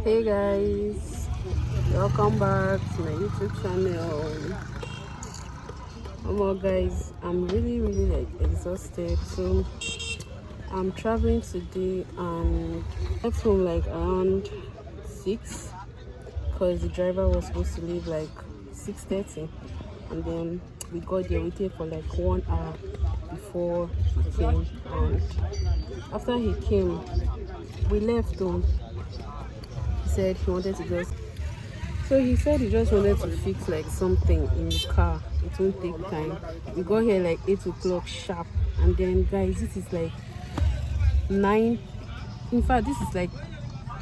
Hey guys, welcome back to my YouTube channel. Guys, I'm really like exhausted, so I'm traveling today and left home like around 6 because the driver was supposed to leave like 6:30, and then we got there, waited for like 1 hour before he came, and after he came we left home. He said he wanted to just he said he just wanted to fix like something in the car. It won't take time. We got here like 8 o'clock sharp, and then guys, this is like 9. In fact, this is like,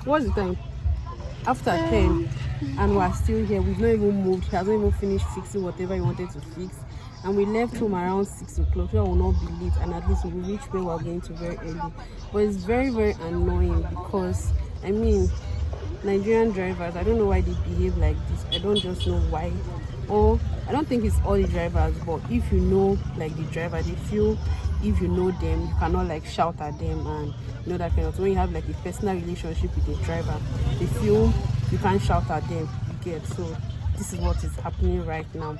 what's the time? After 10, and we're still here. We've not even moved. He hasn't even finished fixing whatever he wanted to fix, and we left home around 6 o'clock. So I will not be late, and at least we will reach where we're going to very early. But it's very annoying because I mean, Nigerian drivers, I don't know why they behave like this. I don't just know why. Or I don't think it's all the drivers, but if you know like the driver, they feel if you know them, you cannot like shout at them and that kind of thing. When you have like a personal relationship with the driver, they feel you can't shout at them. You get? So this is what is happening right now.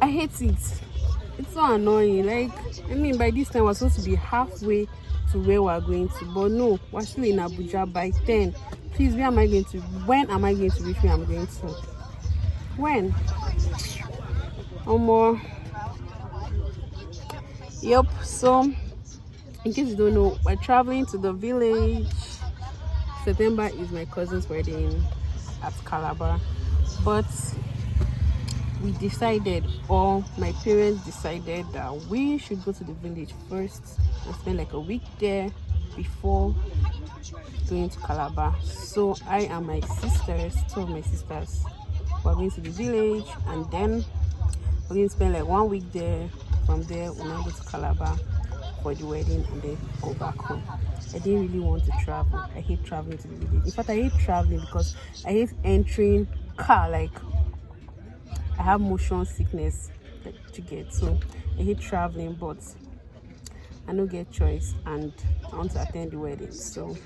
I hate it. It's so annoying. Like, I mean, by this time we're supposed to be halfway to where we're going to, but no, we're still in Abuja by 10. Please, when am I going to reach where I'm going to? When? More. Yep. So in case you don't know, we're traveling to the village. September is my cousin's wedding at Calabar, but we decided, or my parents decided, that we should go to the village first and spend like a week there before going to Calabar. So I and my sisters, 2 of my sisters, we're going to the village, and then we're going to spend like 1 week there. From there we'll now go to Calabar for the wedding and then go back home. I didn't really want to travel. I hate traveling to the village. In fact, I hate traveling because I hate entering car. Like, I have motion sickness to get, so I hate traveling, but I don't get choice and I want to attend the wedding. So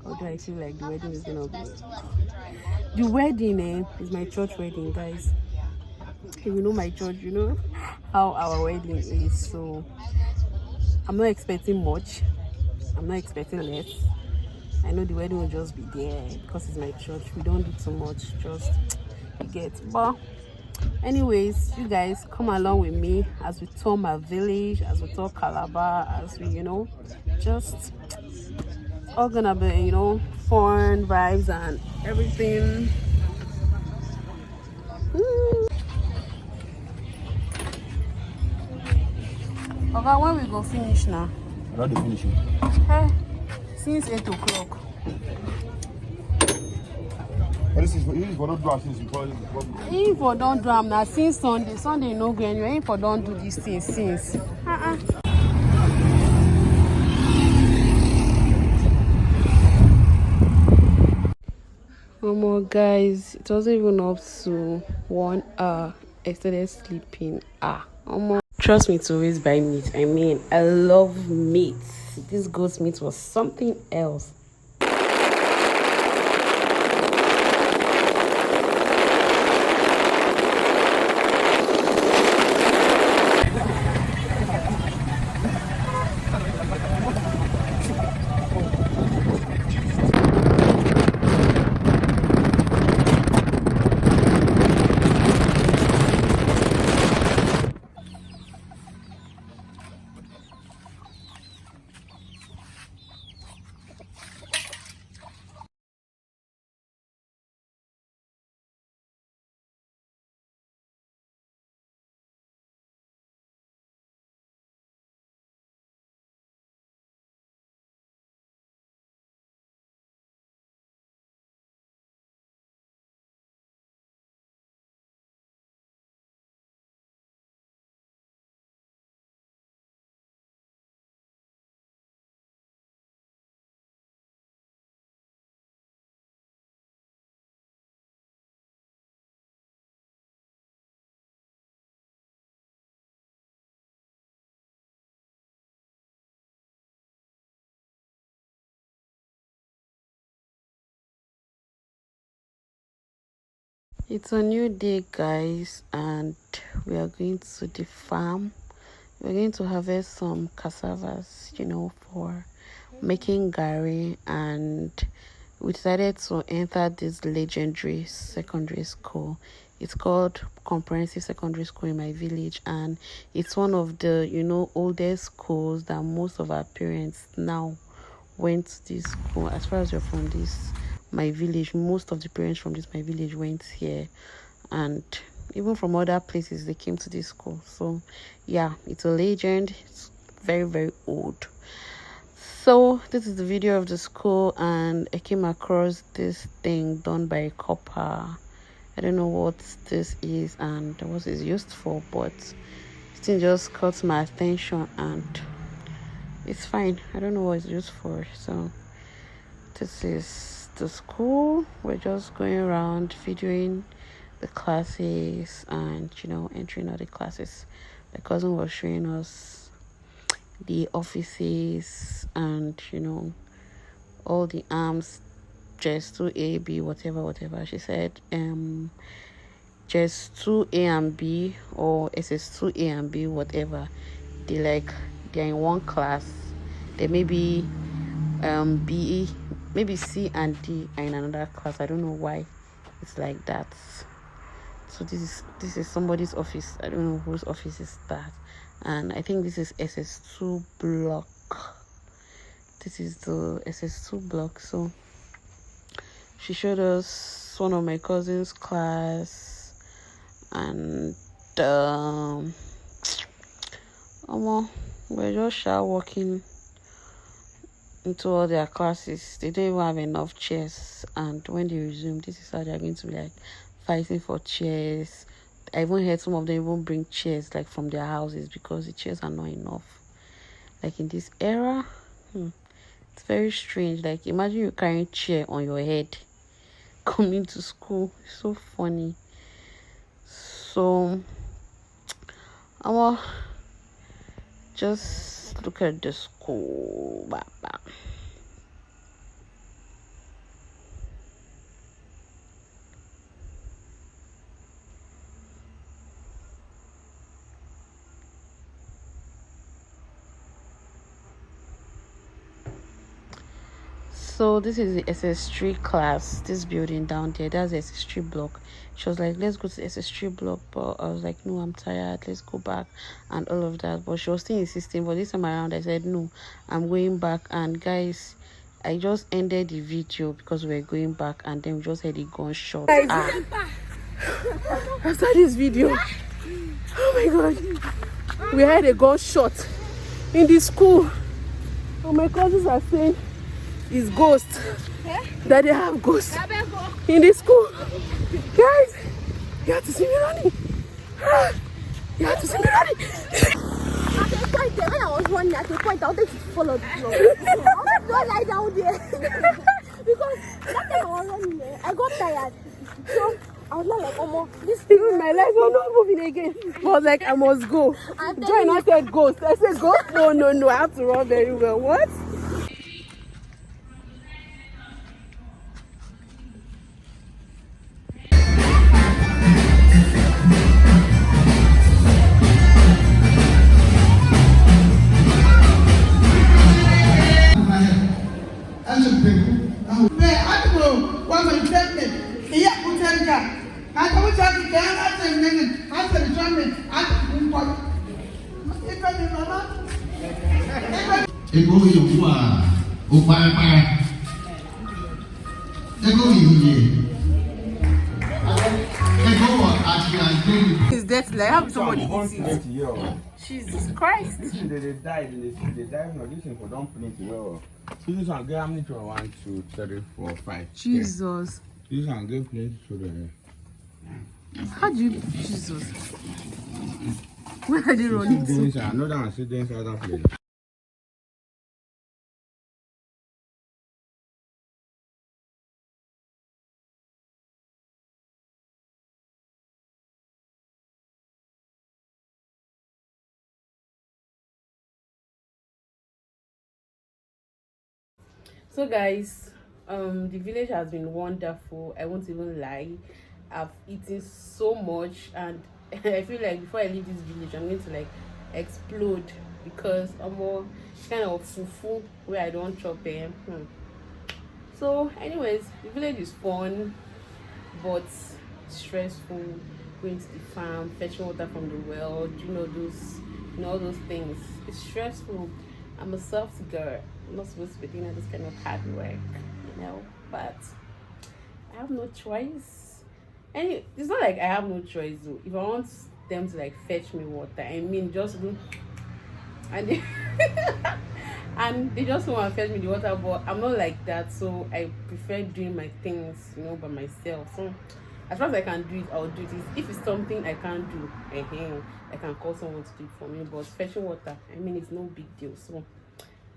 although I feel like the wedding is gonna be the wedding is my church wedding, guys. If you know my church, you know how our wedding is, so I'm not expecting much, I'm not expecting less. I know the wedding will just be there because it's my church. We don't do too much, just you get. But anyways, you guys come along with me as we tour my village, as we tour Calabar, as we just all gonna be fun vibes and everything. Okay, when we go finish now? I don't finish. Hey, since 8 o'clock. This is for don't do am since you call it. If for don't do am now since Sunday no go anywhere. If for don't do this thing since. Guys, it wasn't even up to 1 hour. I started sleeping. Trust me to always buy meat. I mean, I love meat. This goat meat was something else. It's a new day, guys, and we are going to the farm. We're going to harvest some cassavas, for making gari, and we decided to enter this legendary secondary school. It's called Comprehensive Secondary School in my village, and it's one of the oldest schools that most of our parents now went to this school. As far as you're from this my village, most of the parents from this my village went here, and even from other places they came to this school. So yeah, it's a legend. It's very, very old. So this is the video of the school, and I came across this thing done by a copper. I don't know what this is and what it's used for, but this thing just caught my attention, and it's fine. I don't know what it's used for. So this is the school. We're just going around videoing the classes and entering all the classes. My cousin was showing us the offices and all the arms, just 2A, B, whatever. She said just 2A and B, or SS2A and B, whatever, they're in one class. There may be B, maybe C and D are in another class. I don't know why it's like that. So this is somebody's office. I don't know whose office is that. And I think this is SS2 block. This is the SS2 block. So she showed us one of my cousin's class, and we're just walking into all their classes. They don't even have enough chairs, and when they resume, this is how they're going to be like fighting for chairs. I even heard some of them even bring chairs from their houses because the chairs are not enough. In this era, it's very strange. Imagine you carrying chair on your head coming to school. It's so funny. So just look at the school. So this is the SS3 class. This building down there, that's the SS3 block. She was like, let's go to the SS3 block, but I was like, no, I'm tired, let's go back and all of that. But she was still insisting. But this time around I said, no, I'm going back. And guys, I just ended the video because we're going back, and then we just had a gunshot. After this video, oh my god, we had a gunshot in the school, and my cousins are saying it's ghosts. That they have ghosts in the school. Guys, you have to see me running. You have to see me running. At a point, when I was running, at a point, I wanted to follow the floor. I wanted to lie down there. Because that time I was running there, I got tired. So I was not like, even my legs were not moving again. I was like, I must go. Joy not said ghost. I said ghost? No, I have to run very well. What? Is that like have somebody eat it? Jesus Christ! They died. They died. No, this thing for don't print well. See this one. Get how many for 1, 2, 3, 4, 5. Jesus. This one get plenty for the. How do you Jesus? Where are they running to? Another one sit inside that place. So guys, the village has been wonderful. I won't even lie. I've eaten so much, and I feel like before I leave this village I'm going to like explode, because I'm more kind of fufu where I don't chop So anyways, the village is fun but stressful. Going to the farm, fetching water from the well, all those things. It's stressful. I'm a soft girl. I'm not supposed to be doing this kind of hard work, but I have no choice. And it's not like I have no choice though. If I want them to like fetch me water, I mean just do, and they, and they just want to fetch me the water, but I'm not like that, so I prefer doing my things, by myself. So as far as I can do it, I'll do it. If it's something I can't do, I can call someone to do it for me. But fetching water, I mean, it's no big deal. So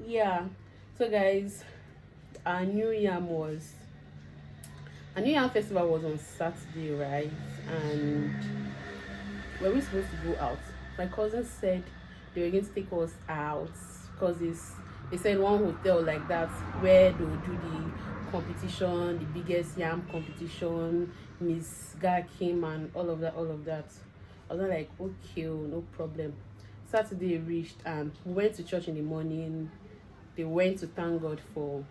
yeah. So guys, our New Yam festival was on Saturday, right? And were we supposed to go out? My cousin said they were going to take us out, because they said one hotel like that where they would do the competition, the biggest yam competition, Miss Gakim and all of that. I was like, okay, no problem. Saturday reached and we went to church in the morning. They went to thank God for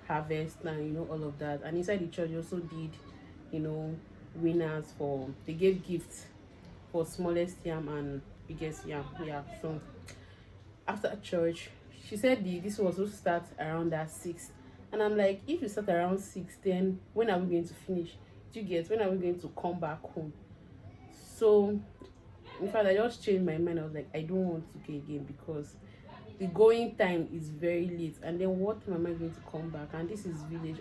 harvest and all of that. And inside the church they also did, winners they gave gifts for smallest yam and biggest yam. Yeah. So after church, she said this was supposed to start around at 6. And I'm like, if you start around 6, then when are we going to finish? Do you get? When are we going to come back home? So in fact, I just changed my mind. I was like, I don't want to go again, because the going time is very late, and then what time am I going to come back? And this is village.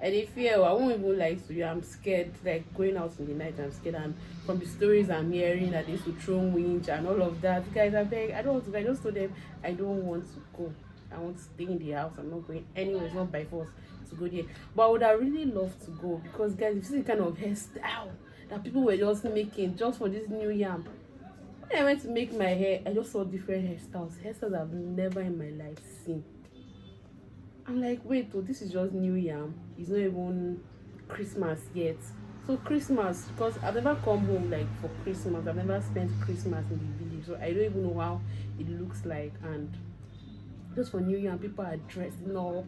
I dey fear. I won't even lie to you. I'm scared. Like going out in the night, I'm scared. And from the stories I'm hearing that they used to throw winch and all of that, guys, I beg. I don't want to. I just told them I don't want to go. I want to stay in the house. I'm not going anywhere. It's not by force to go there. But I would have really loved to go, because guys, you see the kind of hairstyle that people were just making just for this new yam. When I went to make my hair, I just saw different hairstyles I've never in my life seen. I'm like, wait, this is just new yam. It's not even Christmas yet. So Christmas, because I've never come home like for Christmas. I've never spent Christmas in the village, so I don't even know how it looks like. And just for new yam, people are dressing up,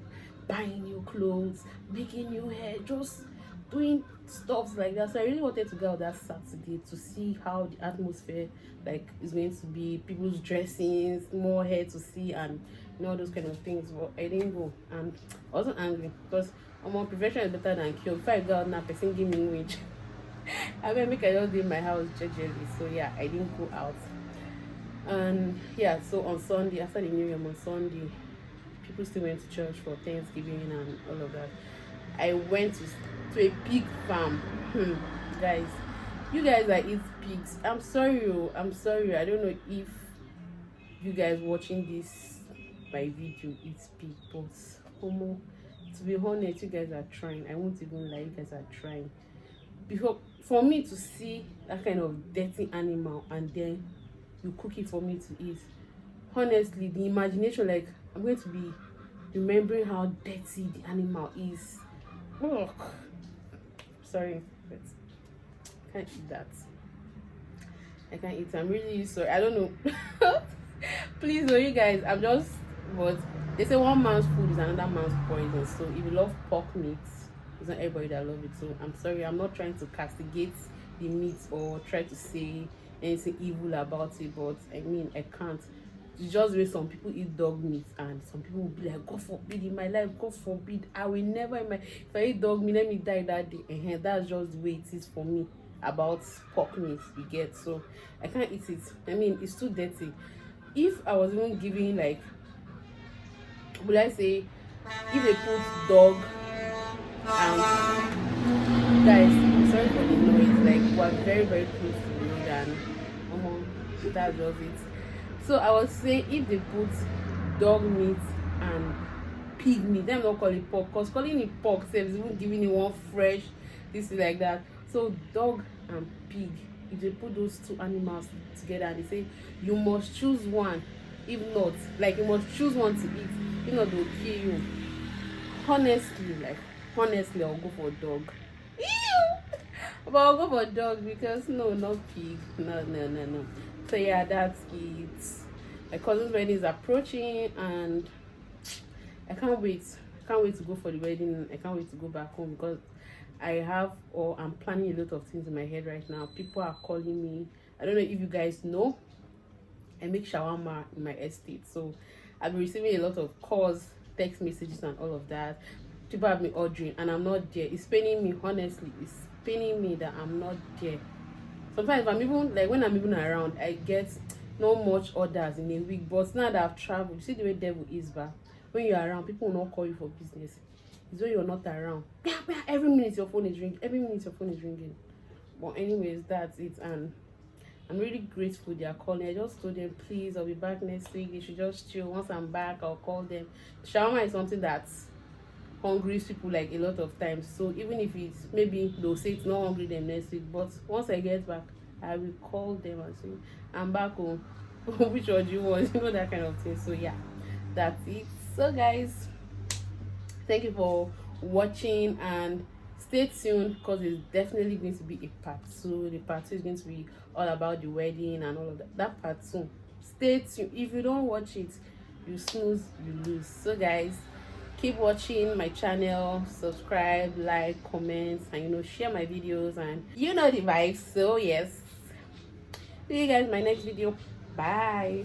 buying new clothes, making new hair, just doing stuff like that. So I really wanted to go out that Saturday to see how the atmosphere like is going to be, people's dressings, more hair to see, and all those kind of things. But I didn't go, and I wasn't angry, because prevention is better than cure. If I go out now, person give me wage. I mean, make I just do my house jejely. So yeah, I didn't go out. And yeah, so on Sunday, after the New Year, on Sunday, people still went to church for Thanksgiving and all of that. I went to a pig farm. Guys, you guys that eat pigs, I'm sorry. I don't know if you guys watching this my video eat pig, but to be honest, you guys are trying. I won't even lie, you guys are trying. Because for me to see that kind of dirty animal and then you cook it for me to eat, honestly, the imagination, like I'm going to be remembering how dirty the animal is. Oh, sorry, but I can't eat that. I can't eat. I'm really sorry. I don't know. Please, you guys. But they say one man's food is another man's poison. So if you love pork meat, it's not everybody that loves it. So I'm sorry. I'm not trying to castigate the meat or try to say anything evil about it. But I mean, I can't. It's just the way some people eat dog meat, and some people will be like, God forbid, in my life, God forbid, I will never if I eat dog meat, let me die that day. That's just the way it is for me about pork meat, you get. So I can't eat it. I mean, it's too dirty. If I was even giving, like, would I say, if they put dog and guys, I'm sorry for the noise, like we're very, very close to the road, and that's just it. So I was saying, if they put dog meat and pig meat, them not call it pork, because calling it pork saves even giving it one fresh, this is like that. So dog and pig, if they put those two animals together and they say you must choose one, if not, like you must choose one to eat, if not they'll kill you. Honestly, I'll go for dog. Ew! But I'll go for dog because no, not pig. No. So yeah, that's it. My cousin's wedding is approaching, and I can't wait. I can't wait to go for the wedding. I can't wait to go back home because I'm planning a lot of things in my head right now. People are calling me. I don't know if you guys know, I make shawarma in my estate, so I've been receiving a lot of calls, text messages, and all of that. People have been ordering, and I'm not there. It's paining me, honestly. It's paining me that I'm not there. Sometimes, if I'm even like when I'm even around, I get not much orders in a week. But now that I've traveled, you see the way devil is back. When you're around, people will not call you for business. It's when you're not around. Every minute your phone is ringing. Every minute your phone is ringing. But anyways, that's it, and I'm really grateful they are calling. I just told them, please, I'll be back next week. They should just chill. Once I'm back, I'll call them. Shawarma is something that's hungry people like a lot of times. So even if it's maybe they'll say it's not hungry them next week, but once I get back, I will call them and say, I'm back home. Which one do you want? You know, that kind of thing. So yeah, that's it. So guys, thank you for watching, and stay tuned because it's definitely going to be a part 2. The part 2 is going to be all about the wedding and all of that part 2. Stay tuned. If you don't watch it, you snooze, you lose. So guys, keep watching my channel, subscribe, like, comment, and share my videos, and the vibes. So yes, see you guys in my next video. Bye.